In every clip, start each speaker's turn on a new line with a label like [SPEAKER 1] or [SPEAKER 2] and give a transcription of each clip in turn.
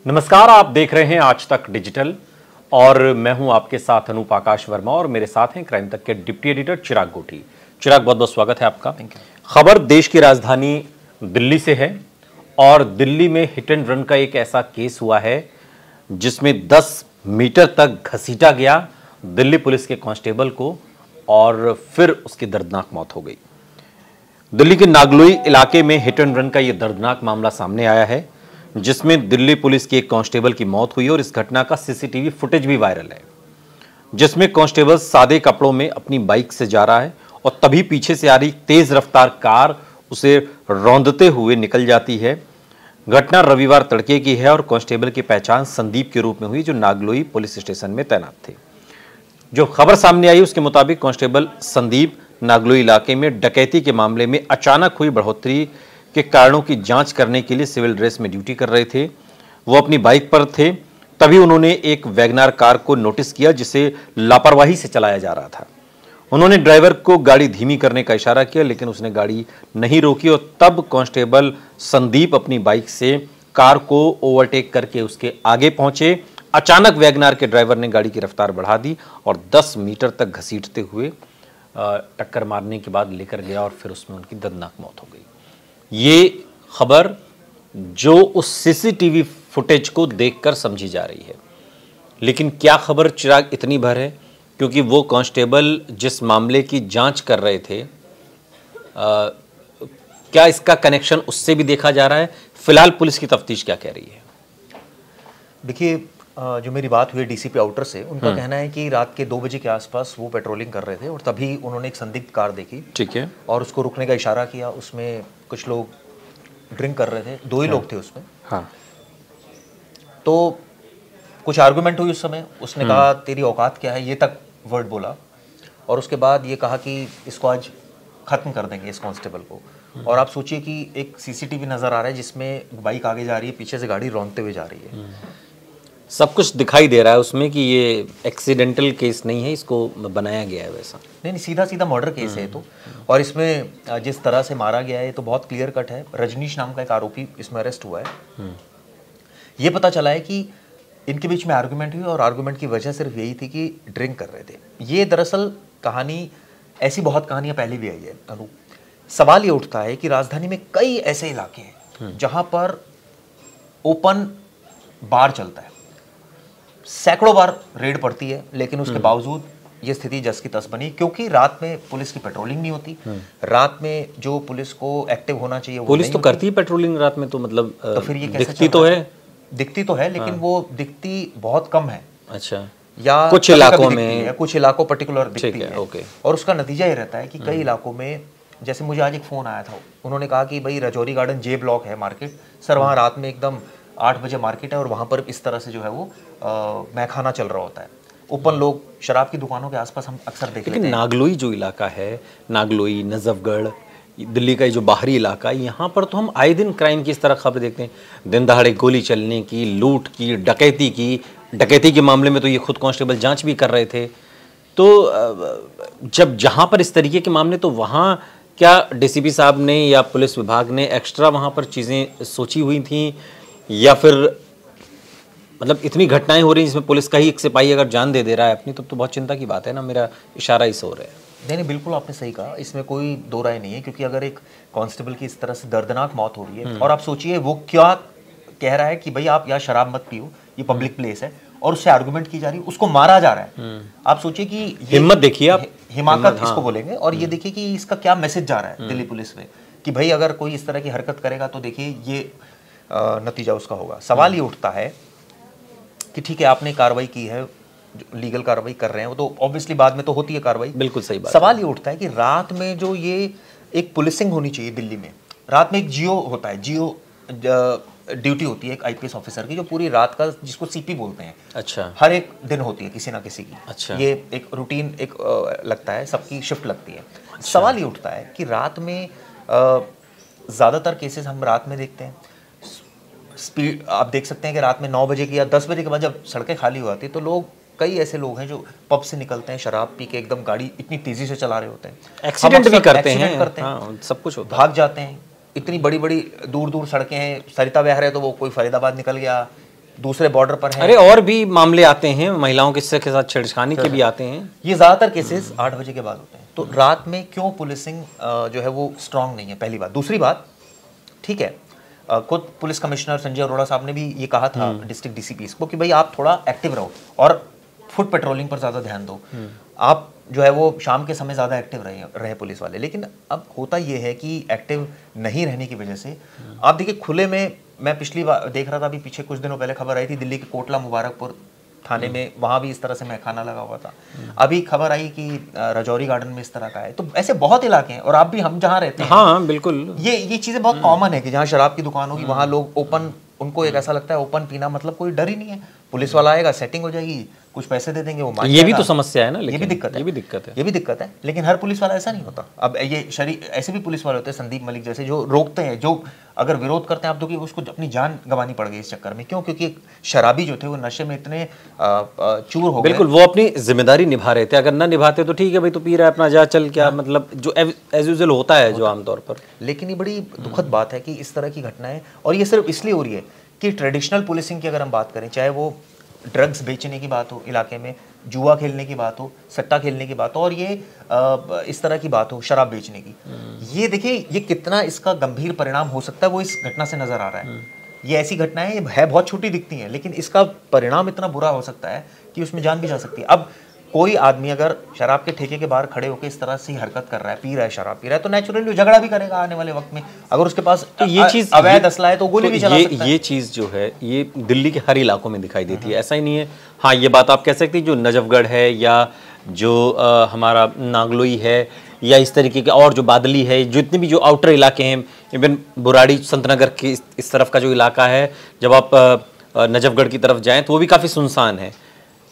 [SPEAKER 1] नमस्कार, आप देख रहे हैं आज तक डिजिटल और मैं हूं आपके साथ अनूप आकाश वर्मा और मेरे साथ हैं क्राइम तक के डिप्टी एडिटर चिराग गोटी। चिराग, बहुत बहुत स्वागत है आपका। खबर देश की राजधानी दिल्ली से है और दिल्ली में हिट एंड रन का एक ऐसा केस हुआ है जिसमें 10 मीटर तक घसीटा गया दिल्ली पुलिस के कांस्टेबल को और फिर उसकी दर्दनाक मौत हो गई। दिल्ली के नागलोई इलाके में हिट एंड रन का यह दर्दनाक मामला सामने आया है जिसमें दिल्ली पुलिस के एक कांस्टेबल की मौत हुई और इस घटना का सीसीटीवी फुटेज भी वायरल है, जिसमें कांस्टेबल सादे कपड़ों में अपनी बाइक से जा रहा है और तभी पीछे से आ रही तेज रफ्तार कार उसे रौंदते हुए निकल जाती है। घटना रविवार तड़के की है और कांस्टेबल की पहचान संदीप के रूप में हुई जो नागलोई पुलिस स्टेशन में तैनात थे। जो खबर सामने आई उसके मुताबिक कांस्टेबल संदीप नागलोई इलाके में डकैती के मामले में अचानक हुई बढ़ोतरी के कारणों की जांच करने के लिए सिविल ड्रेस में ड्यूटी कर रहे थे। वो अपनी बाइक पर थे, तभी उन्होंने एक वैगनार कार को नोटिस किया जिसे लापरवाही से चलाया जा रहा था। उन्होंने ड्राइवर को गाड़ी धीमी करने का इशारा किया लेकिन उसने गाड़ी नहीं रोकी और तब कांस्टेबल संदीप अपनी बाइक से कार को ओवरटेक करके उसके आगे पहुंचे। अचानक वैगनार के ड्राइवर ने गाड़ी की रफ्तार बढ़ा दी और 10 मीटर तक घसीटते हुए टक्कर मारने के बाद लेकर गया और फिर उसमें उनकी दर्दनाक मौत हो गई। ये खबर जो उस सीसीटीवी फुटेज को देखकर समझी जा रही है, लेकिन क्या खबर चिराग इतनी भर है क्योंकि वो कांस्टेबल जिस मामले की जांच कर रहे थे क्या इसका कनेक्शन उससे भी देखा जा रहा है? फिलहाल पुलिस की तफ्तीश क्या कह रही है?
[SPEAKER 2] देखिए, जो मेरी बात हुई डीसीपी आउटर से, उनका कहना है कि रात के 2 बजे के आसपास वो पेट्रोलिंग कर रहे थे और तभी उन्होंने एक संदिग्ध कार देखी।
[SPEAKER 1] ठीक है।
[SPEAKER 2] और उसको रुकने का इशारा किया। उसमें कुछ लोग ड्रिंक कर रहे थे, 2 ही लोग थे उसमें।
[SPEAKER 1] हाँ।
[SPEAKER 2] तो कुछ आर्गुमेंट हुई उस समय। उसने कहा तेरी औकात क्या है, ये तक वर्ड बोला और उसके बाद ये कहा कि इसको आज खत्म कर देंगे इस कांस्टेबल को। और आप सोचिए कि एक सीसीटीवी नजर आ रहा है जिसमें बाइक आगे जा रही है, पीछे से गाड़ी रौंदते हुए जा रही है।
[SPEAKER 1] सब कुछ दिखाई दे रहा है उसमें कि ये एक्सीडेंटल केस नहीं है, इसको बनाया गया है वैसा।
[SPEAKER 2] नहीं, सीधा सीधा मर्डर केस है तो। और इसमें जिस तरह से मारा गया है तो बहुत क्लियर कट है। रजनीश नाम का एक आरोपी इसमें अरेस्ट हुआ है। ये पता चला है कि इनके बीच में आर्गुमेंट हुई और आर्गुमेंट की वजह सिर्फ यही थी कि ड्रिंक कर रहे थे। ये दरअसल कहानी, ऐसी बहुत कहानियां पहले भी आई है अनूप। सवाल ये उठता है कि राजधानी में कई ऐसे इलाके हैं जहां पर ओपन बार चलता है, सैकड़ों बार रेड पड़ती है, लेकिन उसके बावजूद ये स्थिति जस की तस बनी क्योंकि रात में पुलिस की पेट्रोलिंग नहीं होती। रात में जो पुलिस को एक्टिव होना चाहिए वो
[SPEAKER 1] पुलिस तो करती है पेट्रोलिंग रात में, तो मतलब
[SPEAKER 2] तो फिर ये कैसे
[SPEAKER 1] दिखती तो है?
[SPEAKER 2] दिखती तो है लेकिन वो दिखती बहुत कम है।
[SPEAKER 1] अच्छा।
[SPEAKER 2] या
[SPEAKER 1] कुछ इलाकों में,
[SPEAKER 2] कुछ इलाकों पर्टिकुलर दिखती है।
[SPEAKER 1] ओके।
[SPEAKER 2] और उसका नतीजा ये रहता है कि कई इलाकों में, जैसे मुझे आज एक फोन आया था, उन्होंने कहा कि भाई रजौरी गार्डन जे ब्लॉक है मार्केट सर, वहाँ रात में एकदम 8 बजे मार्केट है और वहाँ पर इस तरह से जो है वो मैखाना चल रहा होता है। ओपन लोग शराब की दुकानों के आसपास हम अक्सर देख लेते हैं।
[SPEAKER 1] लेकिन नागलोई जो इलाका है, नागलोई, नजफगढ़, दिल्ली का जो बाहरी इलाका, यहाँ पर तो हम आए दिन क्राइम की इस तरह खबर देखते हैं, दिन दहाड़े गोली चलने की, लूट की, डकैती की। डकैती के मामले में तो ये खुद कांस्टेबल जांच भी कर रहे थे। तो जब जहाँ पर इस तरीके के मामले, तो वहाँ क्या डीसीपी साहब ने या पुलिस विभाग ने एक्स्ट्रा वहाँ पर चीज़ें सोची हुई थी या फिर मतलब इतनी घटनाएं हो रही हैं जिसमें पुलिस का ही एक सिपाही अगर जान दे रहा है अपनी, तो बहुत चिंता की बात है ना। मेरा इशारा इस ओर है।
[SPEAKER 2] नहीं, बिल्कुल आपने सही कहा, इसमें कोई दो राय नहीं है क्योंकि अगर एक कांस्टेबल की इस तरह से दर्दनाक मौत हो रही है और आप सोचिए वो क्या कह रहा है कि भाई आप यहाँ शराब मत पियो, ये पब्लिक प्लेस है, और उससे आर्गुमेंट की जा रही है, उसको मारा जा रहा है। आप सोचिए कि
[SPEAKER 1] हिम्मत देखिए आप,
[SPEAKER 2] हिमाकत इसको बोलेंगे। और ये देखिए कि इसका क्या मैसेज जा रहा है दिल्ली पुलिस में कि भाई अगर कोई इस तरह की हरकत करेगा तो देखिए ये नतीजा उसका होगा। सवाल ये उठता है कि ठीक है, आपने कार्रवाई की है, लीगल कार्रवाई कर रहे हैं, वो तो ऑब्वियसली बाद में तो होती है कार्रवाई।
[SPEAKER 1] बिल्कुल सही बात।
[SPEAKER 2] सवाल ये उठता है कि रात में जो ये एक पुलिसिंग होनी चाहिए दिल्ली में, रात में एक जियो होता है, जियो ड्यूटी होती है एक आईपीएस ऑफिसर की जो पूरी रात का, जिसको सीपी बोलते हैं, अच्छा, हर एक दिन होती है किसी ना किसी की। अच्छा। ये एक रूटीन एक लगता है, सबकी शिफ्ट लगती है। अच्छा। सवाल ये उठता है कि रात में ज़्यादातर केसेस हम रात में देखते हैं। स्पीड आप देख सकते हैं कि रात में 9 बजे की या 10 बजे के बाद जब सड़कें खाली हो जाती है तो लोग, कई ऐसे लोग हैं जो पब से निकलते हैं शराब पी के, एकदम गाड़ी इतनी तेजी से चला रहे होते हैं,
[SPEAKER 1] एक्सीडेंट भी करते हैं, हाँ, सब कुछ होता है,
[SPEAKER 2] भाग जाते हैं। इतनी बड़ी बड़ी दूर दूर सड़कें हैं, सरिता विहार है तो वो कोई फरीदाबाद निकल गया, दूसरे बॉर्डर पर है।
[SPEAKER 1] अरे और भी मामले आते हैं, महिलाओं के साथ छेड़छाड़ी के भी आते हैं।
[SPEAKER 2] ये ज्यादातर केसेस 8 बजे के बाद होते हैं। तो रात में क्यों पुलिसिंग जो है वो स्ट्रांग नहीं है, पहली बात। दूसरी बात, ठीक है, खुद पुलिस कमिश्नर संजय अरोड़ा साहब ने भी ये कहा था डिस्ट्रिक्ट डीसीपीस को कि भाई आप थोड़ा एक्टिव रहो और फुट पेट्रोलिंग पर ज़्यादा ध्यान दो। आप जो है वो शाम के समय ज़्यादा एक्टिव रहे पुलिस वाले। लेकिन अब होता ये है कि एक्टिव नहीं रहने की वजह से आप देखिए खुले में, मैं पिछली बार देख रहा था, अभी पीछे कुछ दिनों पहले खबर आई थी दिल्ली के कोटला मुबारकपुर थाने में, वहाँ भी इस तरह से मैखाना लगा हुआ था। अभी खबर आई कि रजौरी गार्डन में इस तरह का है। तो ऐसे बहुत इलाके हैं, और आप भी, हम जहाँ रहते हैं,
[SPEAKER 1] हाँ बिल्कुल,
[SPEAKER 2] ये चीज़ें बहुत कॉमन है कि जहाँ शराब की दुकान होगी वहाँ लोग ओपन, उनको एक ऐसा लगता है ओपन पीना मतलब कोई डर ही नहीं है। पुलिस वाला आएगा, सेटिंग हो जाएगी, कुछ पैसे दे देंगे, वो मान
[SPEAKER 1] ये भी तो समस्या है ना। लेकिन
[SPEAKER 2] ये भी दिक्कत है,
[SPEAKER 1] ये भी दिक्कत है,
[SPEAKER 2] ये भी दिक्कत है। लेकिन हर पुलिस वाला ऐसा नहीं होता। अब ये ऐसे भी पुलिस वाले होते हैं, संदीप मलिक जैसे, जो रोकते हैं, जो अगर विरोध करते हैं आप देखिए उसको अपनी जान गंवानी पड़ गई इस चक्कर में। क्यों? क्योंकि शराबी जो थे वो नशे में इतने चूर हो गए।
[SPEAKER 1] बिल्कुल, वो अपनी जिम्मेदारी निभा रहे थे। अगर ना निभाते तो ठीक है भाई, तो पी रहा है अपना, जा चल, क्या मतलब जो एज यूजुअल होता है जो आमतौर पर।
[SPEAKER 2] लेकिन ये बड़ी दुखद बात है कि इस तरह की घटनाएं, और ये सिर्फ इसलिए हो रही है कि ट्रेडिशनल पुलिसिंग की अगर हम बात करें, चाहे वो ड्रग्स बेचने की बात हो इलाके में, जुआ खेलने की बात हो, सट्टा खेलने की बात हो, और ये इस तरह की बात हो शराब बेचने की, ये देखिए ये कितना इसका गंभीर परिणाम हो सकता है वो इस घटना से नजर आ रहा है। ये ऐसी घटनाएं है बहुत छोटी दिखती हैं, लेकिन इसका परिणाम इतना बुरा हो सकता है कि उसमें जान भी जा सकती है। अब कोई आदमी अगर शराब के ठेके के बाहर खड़े होकर इस तरह से हरकत कर रहा है, पी रहा है, शराब पी रहा है, तो नेचुरली झगड़ा भी करेगा आने वाले वक्त में। अगर उसके पास
[SPEAKER 1] तो ये चीज
[SPEAKER 2] अवैध असला है तो गोली भी चला सकता है।
[SPEAKER 1] ये चीज जो है ये दिल्ली के हर इलाकों में दिखाई देती है, ऐसा ही नहीं है। हाँ, ये बात आप कह सकते हैं जो नजफगढ़ है या जो हमारा नागलोई है या इस तरीके के और जो बादली है, जितने भी जो आउटर इलाके हैं, इवन बुराड़ी संतनगर के इस तरफ का जो इलाका है, जब आप नजफगढ़ की तरफ जाएं तो वो भी काफ़ी सुनसान है।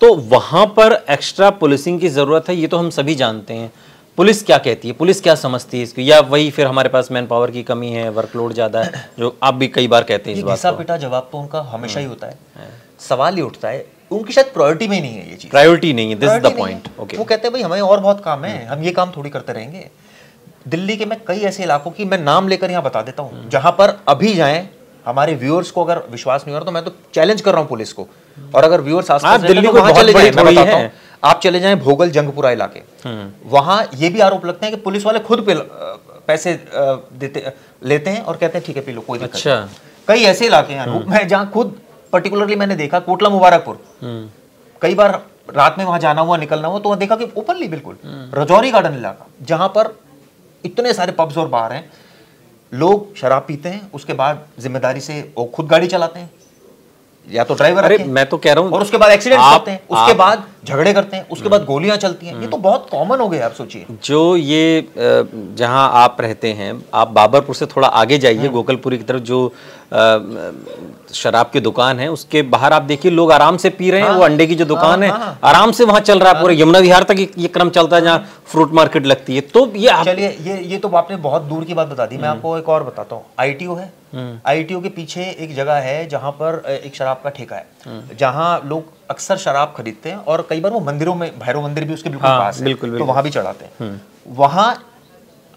[SPEAKER 1] तो वहाँ पर एक्स्ट्रा पुलिसिंग की ज़रूरत है, ये तो हम सभी जानते हैं। पुलिस क्या कहती है, पुलिस क्या समझती है इसको, या वही फिर हमारे पास मैन पावर की कमी है, वर्कलोड ज़्यादा है, जो आप भी कई बार कहते हैं इस बात को।
[SPEAKER 2] पिटा जवाब तो उनका हमेशा ही होता है। सवाल ये उठता है उनकी शायद प्रायोरिटी में नहीं है ये चीज़,
[SPEAKER 1] प्रायोरिटी नहीं है, this is the point. Okay,
[SPEAKER 2] वो कहते हैं भाई हमें और बहुत काम है, हम ये काम थोड़ी करते रहेंगे। दिल्ली के मैं कई ऐसे इलाकों की मैं नाम लेकर यहाँ बता देता हूँ जहाँ पर अभी जाएं, हमारे व्यूअर्स को अगर विश्वास नहीं हो रहा तो मैं तो चैलेंज कर रहा हूँ पुलिस को, और अगर व्यूअर्स आसपास
[SPEAKER 1] दिल्ली को
[SPEAKER 2] चले जाएं, मैं बताता हूँ,
[SPEAKER 1] है।
[SPEAKER 2] आप चले जाएं भोगल जंगपुरा इलाके, वहां ये भी आरोप लगते हैं कि पुलिस वाले खुद पैसे लेते हैं और कहते हैं ठीक है पी लो, कोई दिक्कत नहीं। कई ऐसे इलाके हैं मैं जहाँ खुद पर्टिकुलरली मैंने देखा, कोटला मुबारकपुर, कई बार रात में वहां जाना हुआ, निकलना हुआ, तो वहां देखा कि ओपनली बिल्कुल रजौरी गार्डन इलाका, जहां पर इतने सारे पब्स और बार हैं, लोग शराब पीते हैं, उसके बाद जिम्मेदारी से वो खुद गाड़ी चलाते हैं, या तो ड्राइवर।
[SPEAKER 1] अरे मैं तो कह रहा हूँ,
[SPEAKER 2] और उसके बाद एक्सीडेंट करते हैं, उसके बाद झगड़े करते हैं, उसके बाद गोलियां चलती हैं। ये तो बहुत कॉमन हो गया, आप सोचिए।
[SPEAKER 1] जो ये जहां आप रहते हैं, आप बाबरपुर से थोड़ा आगे जाइए गोकलपुरी की तरफ, जो शराब की दुकान है उसके बाहर आप देखिए लोग आराम से पी रहे हैं। वो अंडे की जो दुकान है आराम से वहां चल रहा है, पूरे यमुना विहार तक ये क्रम चलता है जहाँ फ्रूट मार्केट लगती है। तो ये
[SPEAKER 2] चलिए ये तो आपने बहुत दूर की बात बता दी, मैं आपको एक और बताता हूँ। आईटीओ है, आईटीओ के पीछे एक जगह है जहाँ पर एक शराब का ठेका है, जहाँ लोग अक्सर शराब खरीदते हैं, और कई बार वो मंदिरों में, भैरव मंदिर भी उसके बिल्कुल पास है, तो वहां भी चढ़ाते हैं। वहां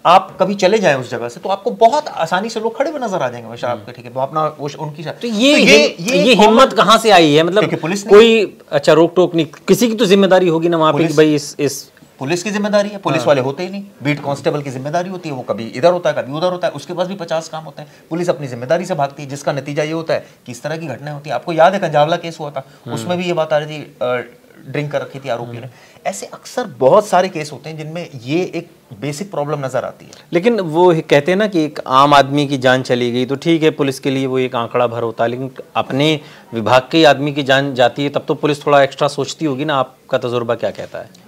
[SPEAKER 2] आप कभी चले जाएं उस जगह से तो आपको बहुत आसानी से लोग खड़े हुए नजर आ जाएंगे शराब के ठेके पे, अपना वो उनकी
[SPEAKER 1] तो ये हिम्मत कहाँ से आई है? मतलब पुलिस कोई अच्छा रोक टोक नहीं, किसी की तो जिम्मेदारी होगी ना वहाँ पे, भाई इस
[SPEAKER 2] पुलिस की जिम्मेदारी है, पुलिस वाले होते ही नहीं, बीट कांस्टेबल की जिम्मेदारी होती है, वो कभी इधर होता है कभी उधर होता है, उसके पास भी 50 काम होते हैं, पुलिस अपनी जिम्मेदारी से भागती है, जिसका नतीजा ये होता है कि इस तरह की घटनाएं होती है। आपको याद है कंजावला केस हुआ था, उसमें भी ये बात आ रही थी, ड्रिंक कर रखी थी आरोपी ने। ऐसे अक्सर बहुत सारे केस होते हैं जिनमें ये एक बेसिक प्रॉब्लम नजर आती है।
[SPEAKER 1] लेकिन वो कहते हैं ना कि एक आम आदमी की जान चली गई तो ठीक है, पुलिस के लिए वो एक आंकड़ा भर होता है, लेकिन अपने विभाग के आदमी की जान जाती है तब तो पुलिस थोड़ा एक्स्ट्रा सोचती होगी ना। आपका तजुर्बा क्या कहता है?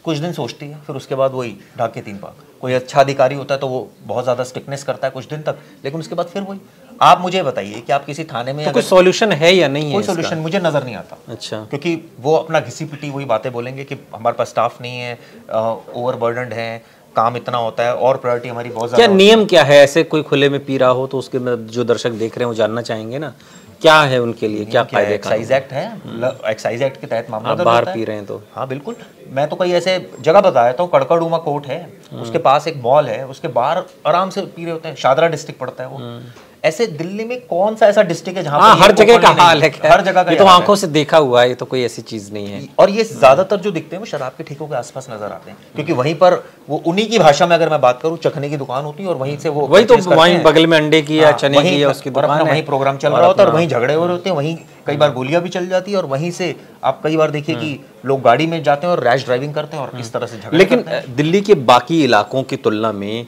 [SPEAKER 2] कुछ दिन सोचती है, फिर उसके बाद वही ढाक के तीन पाक। कोई अच्छा अधिकारी होता है तो वो बहुत ज्यादा स्ट्रिक्टनेस करता है कुछ दिन तक, लेकिन उसके बाद फिर वही। आप मुझे बताइए कि आप किसी थाने में
[SPEAKER 1] तो कोई सॉल्यूशन है या नहीं है?
[SPEAKER 2] कोई सॉल्यूशन मुझे नजर नहीं आता।
[SPEAKER 1] अच्छा,
[SPEAKER 2] क्योंकि वो अपना घिसी पिटी वही बातें बोलेंगे कि हमारे पास स्टाफ नहीं है, ओवरबर्डन्ड है, काम इतना होता है, और प्रायोरिटी हमारी बहुत ज्यादा।
[SPEAKER 1] क्या नियम क्या है? ऐसे कोई खुले में पी रहा हो तो उसके जो दर्शक देख रहे हैं वो जानना चाहेंगे ना, क्या है उनके लिए, क्या फायदे?
[SPEAKER 2] एक्साइज एक्ट है, एक्साइज एक्ट के तहत मामला दर्ज
[SPEAKER 1] बाहर पी रहे हैं तो?
[SPEAKER 2] हाँ बिल्कुल, मैं तो कई ऐसे जगह बता देता हूँ। कड़कड़ूमा कोर्ट है, उसके पास एक मॉल है, उसके बाहर आराम से पी रहे होते हैं, शादरा डिस्ट्रिक्ट पड़ता है वो। ऐसे दिल्ली में कौन सा ऐसा डिस्ट्रिक्ट है जहां
[SPEAKER 1] हाँ,
[SPEAKER 2] पर
[SPEAKER 1] हर जगह का हाल है,
[SPEAKER 2] हर जगह का
[SPEAKER 1] ये तो आंखों से देखा हुआ है, ये तो कोई ऐसी चीज नहीं है।
[SPEAKER 2] और ये ज्यादातर जो दिखते हैं वो शराब के ठेकों के आसपास नजर आते हैं, क्योंकि वहीं पर वो उन्हीं की भाषा में अगर मैं बात करूं चखने की दुकान होती है और वहीं से वो
[SPEAKER 1] वही तो वहीं बगल में अंडे की या चने की या उसकी दुकान है,
[SPEAKER 2] वहीं प्रोग्राम चल रहा होता है और वहीं झगड़े हो रहे होते हैं, वहीं कई बार गोलियां भी चल जाती है और वहीं से आप कई बार देखिए कि लोग गाड़ी में जाते हैं और रैश ड्राइविंग करते हैं और इस तरह से झगड़े
[SPEAKER 1] लेकिन
[SPEAKER 2] करते हैं।
[SPEAKER 1] दिल्ली के बाकी इलाकों की तुलना में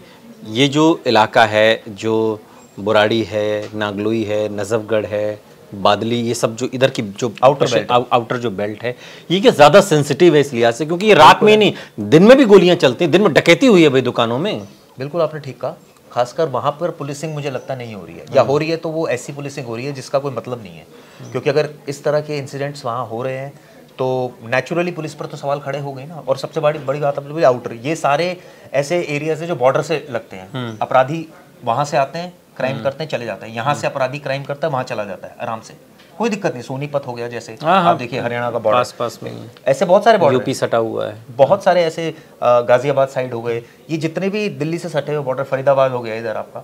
[SPEAKER 1] ये जो इलाका है, जो बुराड़ी है, नागलोई है, नजफगढ़ है, बादली, ये सब जो इधर की जो आउटर जो बेल्ट है, ये क्या ज्यादा सेंसिटिव है इस लिहाज से, क्योंकि ये रात में नहीं दिन में भी गोलियां चलती हैं, दिन में डकैती हुई है भाई दुकानों में।
[SPEAKER 2] बिल्कुल आपने ठीक कहा, खासकर वहां पर पुलिसिंग मुझे लगता नहीं हो रही है, या हो रही है तो वो ऐसी पुलिसिंग हो रही है जिसका कोई मतलब नहीं है, क्योंकि अगर इस तरह के इंसिडेंट्स वहां हो रहे हैं तो नेचुरली पुलिस पर तो सवाल खड़े हो गए ना। और सबसे बड़ी बात अपने आउटर, ये सारे ऐसे एरियाज है जो बॉर्डर से लगते हैं, अपराधी वहां से आते हैं, क्राइम करते हैं, चले जाते हैं, यहाँ से अपराधी क्राइम करता है, वहां चला जाता है आराम से, कोई दिक्कत नहीं। सोनीपत हो गया जैसे, आप देखिए हरियाणा का बॉर्डर
[SPEAKER 1] पास में,
[SPEAKER 2] ऐसे बहुत सारे बॉर्डर,
[SPEAKER 1] यूपी सटा हुआ है,
[SPEAKER 2] बहुत सारे ऐसे गाजियाबाद साइड हो गए, ये जितने भी दिल्ली से सटे हुए बॉर्डर, फरीदाबाद हो गया इधर आपका,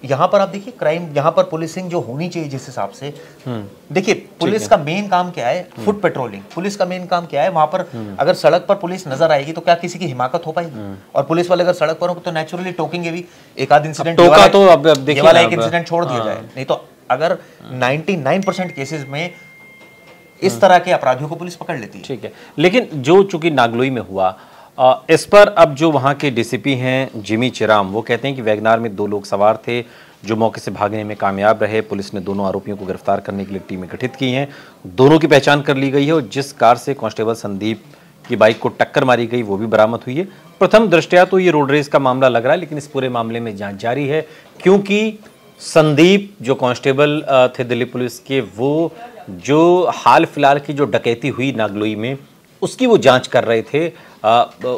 [SPEAKER 2] यहाँ पर आप देखिए क्राइम, यहाँ पर पुलिसिंग जो होनी चाहिए जिस हिसाब से, देखिए पुलिस का मेन काम क्या है, फुट पेट्रोलिंग, पुलिस का मेन काम क्या है, वहां पर अगर सड़क पर पुलिस नजर आएगी तो क्या किसी की हिमाकत हो पाएगी? और पुलिस वाले अगर सड़क पर हो तो नेचुरली टोकेंगे भी, एक आध इंसिडेंट
[SPEAKER 1] तो अब देखिए
[SPEAKER 2] वाला एक इंसिडेंट छोड़ दिया जाए, नहीं तो अगर 99% केसेस में इस तरह के अपराधियों को पुलिस पकड़ लेती है।
[SPEAKER 1] ठीक है, लेकिन जो चूंकि नागलोई में हुआ, इस पर अब जो वहाँ के डीसीपी हैं जिमी चिराम, वो कहते हैं कि वैगनार में 2 लोग सवार थे जो मौके से भागने में कामयाब रहे। पुलिस ने दोनों आरोपियों को गिरफ्तार करने के लिए टीमें गठित की हैं, दोनों की पहचान कर ली गई है और जिस कार से कांस्टेबल संदीप की बाइक को टक्कर मारी गई वो भी बरामद हुई है। प्रथम दृष्टया तो ये रोड रेस का मामला लग रहा है, लेकिन इस पूरे मामले में जाँच जारी है, क्योंकि संदीप जो कांस्टेबल थे दिल्ली पुलिस के, वो जो हाल फिलहाल की जो डकैती हुई नागलोई में उसकी वो जांच कर रहे थे,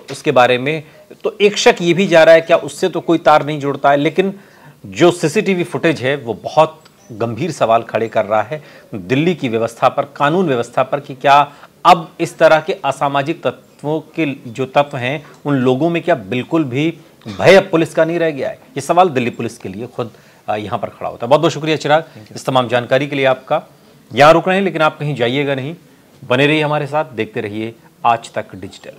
[SPEAKER 1] उसके बारे में तो एक शक ये भी जा रहा है क्या उससे तो कोई तार नहीं जुड़ता है, लेकिन जो सीसीटीवी फुटेज है वो बहुत गंभीर सवाल खड़े कर रहा है दिल्ली की व्यवस्था पर, कानून व्यवस्था पर, कि क्या अब इस तरह के असामाजिक तत्वों के जो तत्व हैं उन लोगों में क्या बिल्कुल भी भय अब पुलिस का नहीं रह गया है? ये सवाल दिल्ली पुलिस के लिए खुद यहाँ पर खड़ा होता है। बहुत बहुत शुक्रिया चिराग इस तमाम जानकारी के लिए आपका। यहाँ रुक रहे हैं लेकिन आप कहीं जाइएगा नहीं, बने रहिए हमारे साथ, देखते रहिए आज तक डिजिटल।